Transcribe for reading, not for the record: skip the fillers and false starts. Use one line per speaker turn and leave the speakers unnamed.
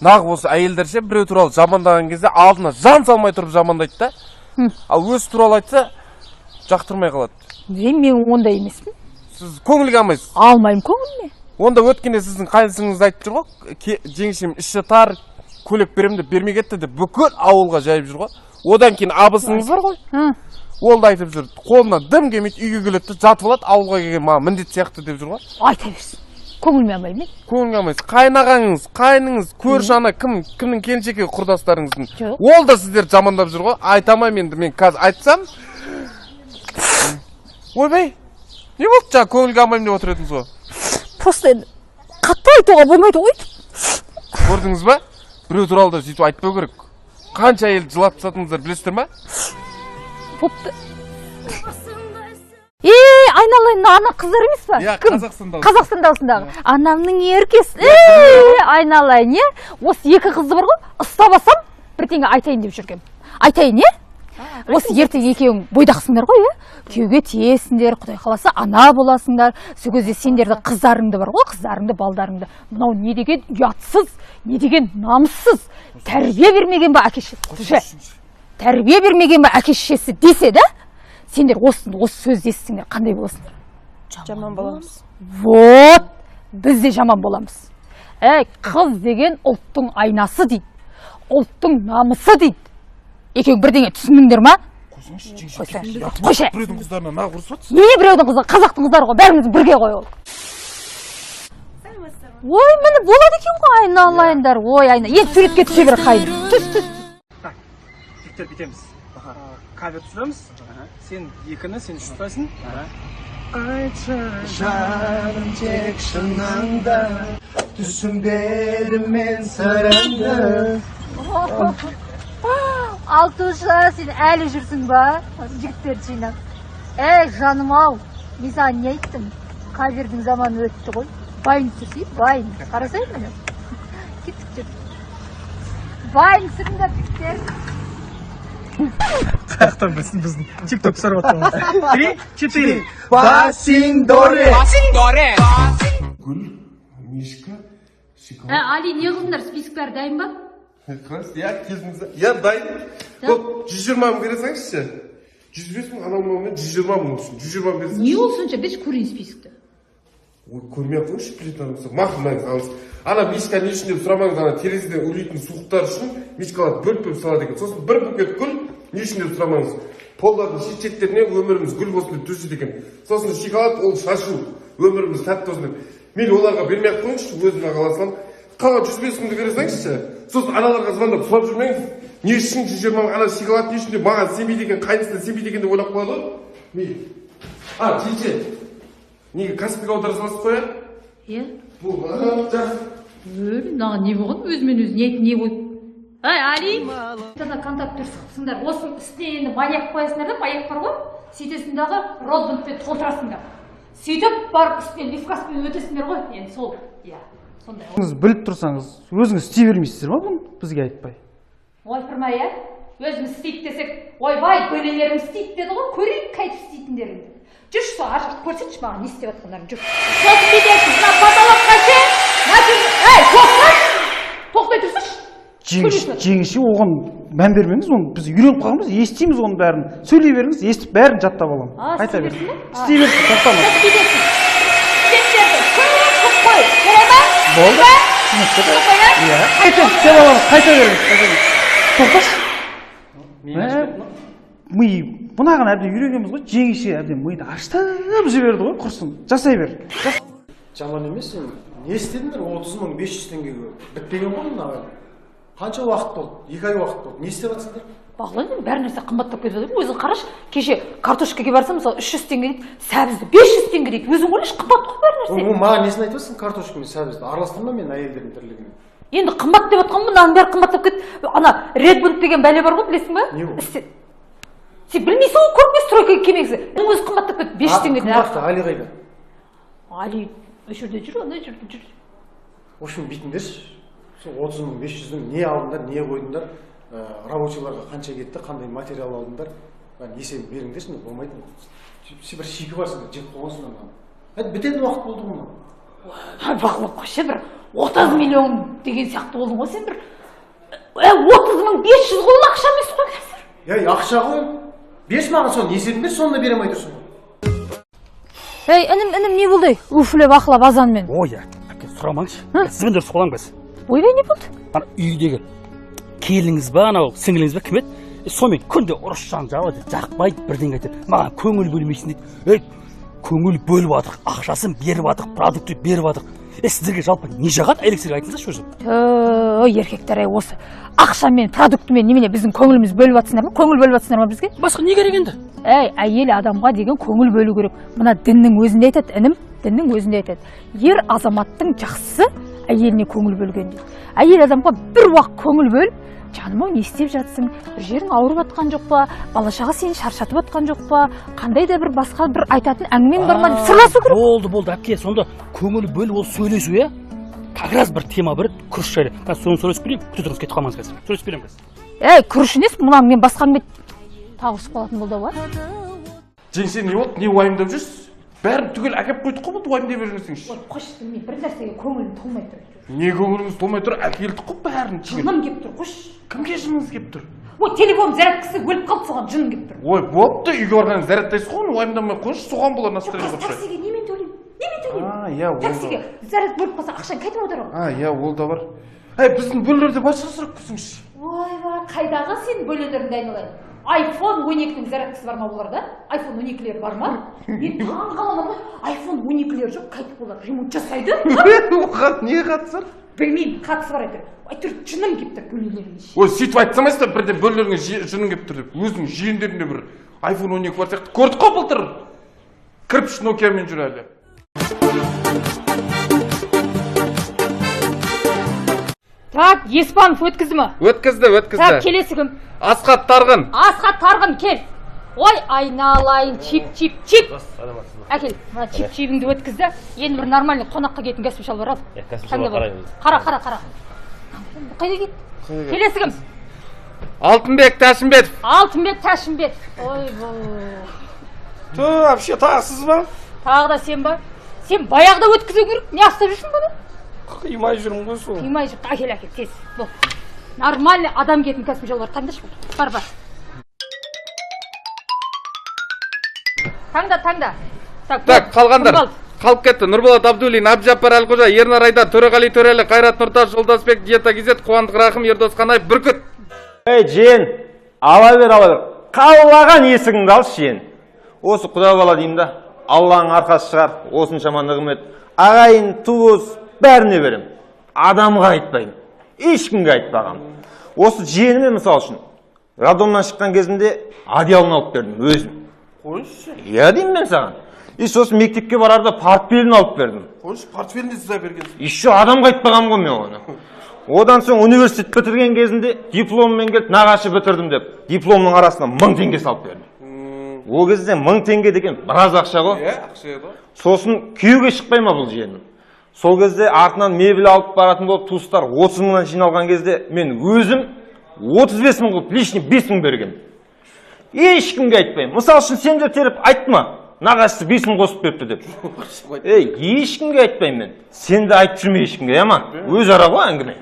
Нағы осы әйелдерше біреу туралы жамандаған кезде алдына жан салмай тұрып жамандайды да. Ал өзі туралы айтса жақтырмай қалады.
Мен ондай емеспін.
Сіз көңілге алмайсыз?
Алмаймын көңіліне.
Онда өткенде сіздің қайнысыңыз айтып жүр ғой, жеңшем іші тар, көйлек беремін деп бермей кетті деп бүкіл ауылға жайып жүр ғой. Одан кейін абысыңыз бар ғой. Ол да айтып жүр, қолына дым келмейді, үйге келеді, жатып алады, ауылға келген маған міндет сияқты деп жүр ғой.
Айта берсін. Көңіліме алмаймын мен.
Көңілге алмайсыз. Қайнағаңыз, қайныңыз, көрші ана кімнің келіншегі құрдастарыңыздың. Ол да сіздерді жамандап жүр ғой. Айтамаймын енді, мен қазір айтсам. Ойбай, не болды жаңа көңілге алмаймын деп отыр едіңіз ғой?
Просто енді қатты айтуға болмайды ғой.
Көрдіңіз ба? Біреу туралы да сөйтіп айтпау керек. Қанша әйелді жылап тастадыңыздар білесіздер ма?
Попты. Айналайын, ана қыздар емес па?
Кім?
Қазақстандағысындағы. Анамның еркесі. Айналайын, е? Осы екі қызды бар ғой, ұстабасам, бірдеңе айтайын деп жүргем. Айтайын, е? Осы ертең екеуің бойдақсыңдар ғой, е? Күйеуге тиесіңдер, Құдай қаласа ана боласыңдар. Сол кезде сендерді қыздарыңды бар ғой, қыздарыңды, балдарыңды. Мынау не деген ұятсыз, не деген намыссыз. Тәрбие бермеген ба әке-шешесі? Тәрбие бермеген ба әке-шешесі десе да? Сендер осы сөзді естісіңдер, қандай боласыңдар?
Жаман боламыз.
Вот, біз де жаман боламыз. Қыз деген ұлттың айнасы дейді. Ұлттың намысы дейді. Екеуің бірдеңе түсіндіңдер ма? Қойшы.
Біреудің қыздарына нағып ұрысып
Не біреудің қызы? Қазақтың қыздары ғой, бәріміз бірге ғой ол. Ой, міне болады екен ғой, айналайындар. Ой, айна. Енді суретке түсе бер қайын. Түс.
Жіктер бітеміз. Кавер түсіреміз. Сен екіні, сен ұстайсың. Айтшы жарым тек шынында, түсінбедім мен сырыңды.
Алтуша, сен әлі жүрсің ба? Жігіттерді жинап. Жаным ау, мен саған не айттым? Кавердің заманы өтті ғой. Байын түсейіп, байын. Қарасайын мені. Кеттік жүр. Байын сүріңдер жігіттер.
Қаяқтан білсін біздің тик-ток сарып атқанымыз. 3-4. Басиндоре.
Гүл, мишка, шоколад.
Али, не қылыңдар, список бәрі дайын ба?
Келдіңіз. Дайын. 120 мың бересіңізші. 105 мың, анау 120 мың үшін. 120 мың бересіңіз.
Не ол сонша? Беш көрейін спискті.
Ой, көрмей қойшы, плитаны мақұлмаңыз алыңыз. Ана мишка не үшін деп сұрамаңыз, ана терезеден үрлейтін суықтар үшін мишкалар бөліп салады екен. Сосын бір букет гүл не үшін деп сұрамаңыз. Полдардың шет-шеттеріне өміріміз гүл болсын деп төседі екен. Сосын шоколад ол шашу, өміріміз тәтті болсын деп. Мен оларға бермей қойыңызшы, өзіме қаласам. Қалған 105 мыңды бересіңізші. Сосын аналарға звондап сұрап жүрмеңіз. Не үшін 120 мың, ана шоколад не үшін деп маған сенбейді екен, қайнысына сенбейді екен деп ойлап қояды ғой. Жеңше. Неге Каспийге аудара саласыз қоя? Бұл,
Наған не болған? Өзімен өзі не қойып? Али! Тана контакттер сықсыңдар. Осының үстіне енді маяк қоясыңдар да, маяк бар ғой? Сөйтесіңдағы родбандпен толтырасыңдар. Сөйтіп барып үстіне лифкаспен өтесіңдер ғой? Енді сол, сондай.
Өзіңіз біліп тұрсаңыз, өзіңіз істей бермейсіздер ма бұны бізге айтпай?
Ойпырмай, өзіміз істейді десек, ойбай, бөлелерім істейді деді ғой, көрейік қайтып істейтіндеріңді. Жүрші сол ашық көрсетші маған не істеп жатқандарын жүр. Сосын бедерсіз, мына потолокқа тоқтай тұрсыш.
Жеңеше оған мән бермеңіз, оны біз үйреніп қалғанбыз, естиміз оның бәрін. Сөйлей беріңіз, естіп бәрін жаттап аламын. Айта берсін. Істей берсін, тоқтама.
Сосын бедерсіз. Істептерді қой, көре ма?
Болды. Істеп аламыз, қайта беріңіз. Тоқташ. Ми Бұнаған әбден үйренеміз ғой, жеңеше әбден миды аштап жіберді ғой, құрсын. Жасай бер.
Жаман емес, сен не істедіңдер? 30 мың 500 теңгеге бітпеген ғой мына. Қанша уақыт болды? 2 ай уақыт болды. Не істеп жатсыңдар?
Бағлан, бәр нәрсе қымбаттап кетіп жатыр. Өзің қараш, кеше картошкаға барсам, мысалы 300 теңге дейді, сәбізді 500 теңге дейді. Өзің ойлашы, қымбат қой бәр нәрсе.
Маған несін айтып жатсың картошка мен сәбізді? Араластырма мен әйелдердің тірлігімен.
Енді қымбат деп жатқанмын, мынаның бәрі қымбаттап кетті. Ана Red Bull деген бәле бар ғой, білесің ба?
Не ол?
Сен білмейсің ғой, көрмей стройкаға келмеңсің. Оның өзі қымбаттап кетті, 500 теңге.
Қымбатты, Али қайда?
Али, осы жерде жүр, ана жерде жүр.
В общем, бүйтіңдерші. Сол 30 мың 500-дің не алдыңдар, не қойдыңдар, рабочийларға қанша кетті, қандай материал алдыңдар, есебін беріңдерші, болмайды. Сен бір шикі барсың, жеп қойғансыңдар маған. Бітетін уақыт болды ғой мына.
Бағлан, қойшы бір 30 миллион деген сияқты болдың ғой сен бір. 30.500 ғой ақша емес қой қазір.
Ей, ақша ғой. Беш маған соны есебін бер, соны да бере алмай тұрсың.
Ей, інім не болды? Уфлеп ақылап азанмен.
Ой, әке сұрамаңшы. Сізбен де сұлам қайсы.
Ойбай, не болды?
Ана үйдегі келіңіз ба, анау сіңіліңіз ба кім еді? Сонымен күнде ұрысшаң жауады, жақпайды, бірдеңе айтады. Маған көңіл бөлмейсің дейді. Ей, көңіл бөліп жатыр, ақшасын беріп жатыр, продукты беріп жатыр. Сіздерге жалпы не жағады? Әлексерге айтыңыздаршы өзі.
Еркектер осы ақшамен, продуктымен немене біздің көңіліміз бөліп жатсыңдар ма? Көңіл бөліп жатсыңдар ма бізге?
Басқа не керек енді?
Әйел адамға деген көңіл бөлу керек. Мына діннің өзінде айтады, інім, діннің өзінде айтады. Ер азаматтың жақсысы әйеліне көңіл бөлген дейді. Әйел адамға бір уақыт көңіл бөліп, жаным-ау не істеп жатсың? Bir жерің ауырып жатқан жоқ па? Бала-шаға сені шаршатып жатқан жоқ па? Қандай да бір басқа бір айтатын әңгімең бар ма деп сырласу керек.
Болды, әпке, сонда көңіл бөліп ол сөйлесу, иә? Как раз бір тема бір күріш жайлы. Мен соны сөйлесіп берейін, күте тұрыңыз, кетіп қалмаңыз қазір. Сөйлесіп беремін қазір.
Күріш емес, мұнан мен басқа әңгіме тағысып қалатын болды ғой.
Жеңше сен не болды? Не уайымдап жүрсіз? Бәрін түгел әкеп қойдық қой, бұл уайымдап жүрмесеңші.
Ой, қойшы, мен бір нәрсеге көңілім толмай тұр.
Не көңіліңіз толмай тұр? Әкелдік қой бәрін.
Жыным келіп тұр, қойшы.
Кімге жыныңыз келіп тұр?
Ой, телефон зарядкасы өліп қалды, соған жыным келіп тұр.
Ой, болыпты, үйге барған зарядтайсыз ғой, уайымдамай қойшы, соған болар настроение қойшы.
Таксиге немен төлеймін? Немен төлеймін?
Иә, ол да.
Таксиге заряд бөліп қалса ақшаны қайтып аударамын.
Иә, ол да бар. Біздің бөлелерде бар шығар күсіңші.
Ойбай, қайдағы сен бөлелерінде айналайын? iPhone 12-нің зарядкасы бар ма оларда? iPhone 12-лер бар ма? Мен таңғаламын ғой. iPhone 12-лер жоқ, қайтып олар ремонт жасайды.
Оған не қатысы бар?
Білмеймін, қатысы бар әйтеуір. Әйтеуір жыным келіп тұр бөлелеріне.
Ой, сөйтіп айтсамайсыздар, бірден бөлелеріңе жыным келіп тұр деп. Өзінің жиендерінде бір iPhone 12 бар сияқты. Көрдік қой былтыр. Кірпіш Nokia-мен жүр әлі.
Так, Еспанов өткізді ме?
Өткізді.
Так, келесі кім?
Асхат Тарғын.
Асхат Тарғын, кел. Ой, айналайын, чип. Әкел, мына чип-чипіңді өткізді. Енді бір нормальный қонаққа кетін кәсіп шал бар ал. Қара. Қайда кет? Келесі кім?
Алтынбек Тәшімбетов.
Ой,
Вообще тағы сіз ба?
тағы да сен ба? Сен баяғыда өткізу керек. Не астап жүрсің бұны?
Қимай жүрмін ғой сол.
Қимай жүр. Әкел, тез. Бол. Нормальный адам кетін кәсіп жол бар. Таңдашы. Бар. Таңда.
Так, қалғандар. Қалып кетті. Нұрболат Абдуллин, Абжаппар Әлқожа, Ернар Айдар, Төреғали Төрелі, Қайрат Нұртас, Жолдасбек, Диета Гизет, Қуандық Рахым, Ердос Қанай, Бүркіт.
Жен, ала бер. Қалаған есігіңді алшы, жен. Осы құда бала деймін да. Алланың арқасы шығар, осыншама нығмет. Ағайын, туыс, бәріне берем. Адамға айтпаймын. Ешкімге айтпағам. Осы женіме мысал үшін. Радомнан шыққан кезінде одеялын алып бердім, өзім.
Қойшы.
Иә деймін мен саған. Сосын мектепке барарда портфелін алып бердім.
Қойшы, портфелінде сіза берген.
Еще адамға айтпағам ғой мен оны. Одан соң университет бітірген кезінде дипломмен келіп, нағашы бітірдім деп, дипломның арасына 1000 теңге салып бердім. Ол кезде 1000 теңге деген біраз ақша ғой.
Ақша еді.
Сосын күйеуге шықпай ма бұл жиенім? Сол кезде артынан мебель алып баратын болып туыстар 30 мыңнан жиналған кезде мен өзім 35 мың қылып лишний 5 мың берген. Ешкімге айтпаймын. Мысал үшін сен де теріп айтма. Нағашысы 5 мың қосып беріпті деп. Ешкімге айтпаймын мен. Сен де айтып жүрме ешкімге, ама? Өз ара ғой әңгіме.